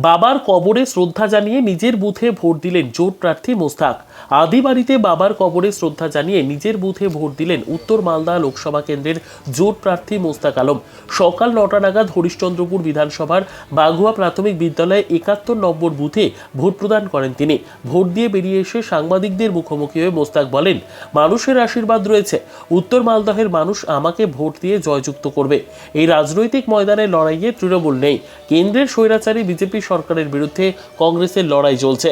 বাবার কবরে শ্রদ্ধা জানিয়ে নিজের বুথে ভোট দিলেন জোট প্রার্থী মোস্তাক। আদিবাড়িতে বাবার কবরে শ্রদ্ধা জানিয়ে নিজের বুথে ভোট দিলেন উত্তর মালদা লোকসভা কেন্দ্রের জোট প্রার্থী মোস্তাক আলম। সকাল ৯টা নাগাদ হরিশ্চন্দ্রপুর বিধানসভার বাঘুয়া প্রাথমিক বিদ্যালয়ে ৭১ নম্বর বুথে ভোট প্রদান করেন তিনি। ভোট দিয়ে বেরিয়ে এসে সাংবাদিকদের মুখোমুখি হয়ে মোস্তাক বলেন, মানুষের আশীর্বাদ রয়েছে, উত্তর মালদহের মানুষ আমাকে ভোট দিয়ে জয়যুক্ত করবে। এই রাজনৈতিক ময়দানে লড়াইয়ে তৃণমূল নেই। কেন্দ্রের স্বৈরাচারী বিজেপি সরকারের বিরুদ্ধে কংগ্রেসের লড়াই চলছে।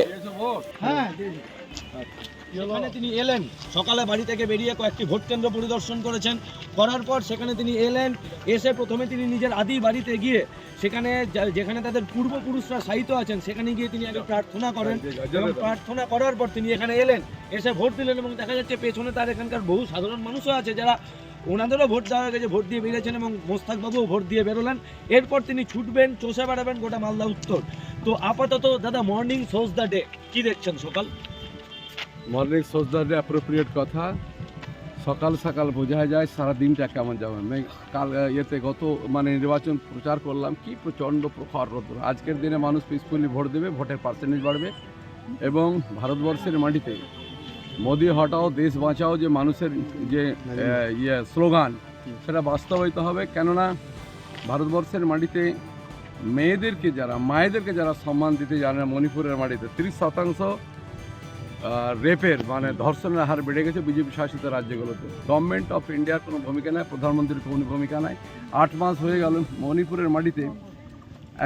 সেখানে তিনি এলেন, সকালে বাড়ি থেকে বেরিয়ে কয়েকটি ভোট কেন্দ্র পরিদর্শন করেছেন। করার পর সেখানে তিনি এলেন, এসে প্রথমে তিনি নিজের আদি বাড়িতে গিয়ে সেখানে যেখানে তাদের পূর্বপুরুষরা শায়িত আছেন সেখানে গিয়ে তিনি আগে প্রার্থনা করেন এবং প্রার্থনা করার পর তিনি এখানে এলেন, এসে ভোট দিলেন। এবং দেখা যাচ্ছে পেছনে তার এখানকার বহু সাধারণ মানুষও আছে যারা ওনাদেরও ভোট দেওয়া হয়ে গেছে, ভোট দিয়ে বেরিয়েছেন এবং মোস্তাকবাবুও ভোট দিয়ে বেরোলেন। এরপর তিনি ছুটবেন, চষে বেড়াবেন গোটা মালদা উত্তর। তো আপাতত দাদা, মর্নিং সোজ দ্য ডে কি দেখছেন? সকাল morning choose the day appropriate কথা। সকাল সকাল বোঝা যায় সারা দিনটা কেমন যাবে। আমি কাল গত নির্বাচন প্রচার করলাম, কি প্রচণ্ড প্রখর রোদ্র। আজকের দিনে মানুষ পিসফুলি ভোট দেবে, ভোটের পার্সেন্টেজ বাড়বে এবং ভারতবর্ষের মাটিতে মোদি হটাও দেশ বাঁচাও যে মানুষের যে স্লোগান, সেটা বাস্তবায়িত হবে। কেননা ভারতবর্ষের মাটিতে মায়েদেরকে যারা সম্মান দিতে জানে, মণিপুরের মাটিতে 30% রেপের ধর্ষণের হার বেড়ে গেছে বিজেপি শাসিত রাজ্যগুলোতে। গভর্নমেন্ট অফ ইন্ডিয়ার কোনো ভূমিকা নেই, প্রধানমন্ত্রীর কোনো ভূমিকা নাই। 8 মাস হয়ে গেল মণিপুরের মাটিতে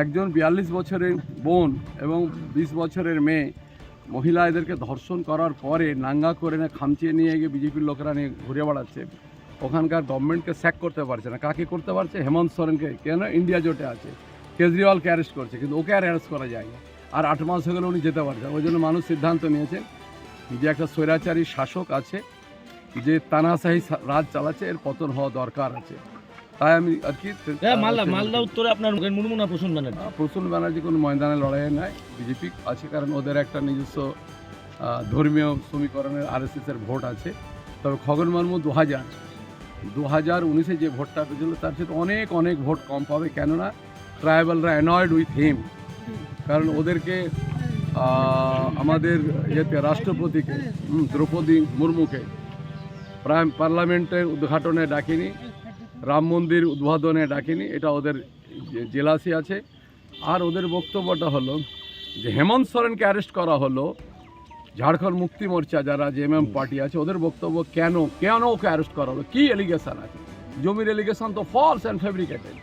একজন 42 বছরের বোন এবং 20 বছরের মেয়ে মহিলা এদেরকে ধর্ষণ করার পরে নাঙ্গা করে খামচিয়ে নিয়ে গিয়ে বিজেপির লোকেরা নিয়ে ঘুরে বেড়াচ্ছে। ওখানকার গভর্নমেন্টকে স্যাক করতে পারছে না। কাকে করতে পারছে? হেমন্ত সোরেনকে। কেন? ইন্ডিয়া জোটে আছে, কেজরিওয়ালকে অ্যারেস্ট করছে, কিন্তু ওকে আর অ্যারেস্ট করা যায় না। আর 8 মাস হয়ে গেলে উনি যেতে পারছেন। ওই জন্য মানুষ সিদ্ধান্ত নিয়েছে যে একটা স্বৈরাচারী শাসক আছে যে তানাশাহী রাজ চালাচ্ছে, এর পতন হওয়া দরকার আছে। তাই আমি আর কি মালদা উত্তরে আপনার মুর্মু না প্রসূন ব্যানার্জি কোনো ময়দানে লড়াই নাই, বিজেপি আছে, কারণ ওদের একটা নিজস্ব ধর্মীয় সমীকরণের RSS-এর ভোট আছে। তবে খগন মুর্মু 2019-এ যে ভোটটা পেয়েছিল তার সাথে অনেক অনেক ভোট কম পাবে। কেননা ট্রাইবালরা অ্যানয়েড উইথ হিম, কারণ ওদেরকে আমাদের রাষ্ট্রপতিকে দ্রৌপদী মুর্মুকে পার্লামেন্টের উদ্ঘাটনে ডাকেনি, রাম মন্দির উদ্বোধনে ডাকেনি, এটা ওদের জেলাসি আছে। আর ওদের বক্তব্যটা হলো যে হেমন্ত সোরেনকে অ্যারেস্ট করা হলো, ঝাড়খণ্ড মুক্তি মোর্চা যারা JMM পার্টি আছে ওদের বক্তব্য কেন ওকে অ্যারেস্ট করা হলো, কী এলিগেশন আছে? জমির এলিগেশন তো ফলস অ্যান্ড ফেব্রিকেটেড,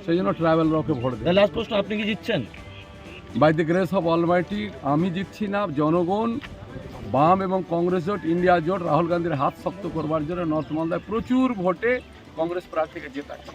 সেই জন্য ট্রাইবালরা ওকে ভোট দেয়। লাস্ট প্রশ্ন, আপনি কি জিতছেন? By the grace of almighty আমি জিতছি না, জনগণ, বাম এবং কংগ্রেস জোট, ইন্ডিয়া জোট রাহুল গান্ধীর হাত শক্ত করবার জন্য নর্থ মালদায় প্রচুর ভোটে কংগ্রেস প্রার্থীকে জেতাচ্ছে।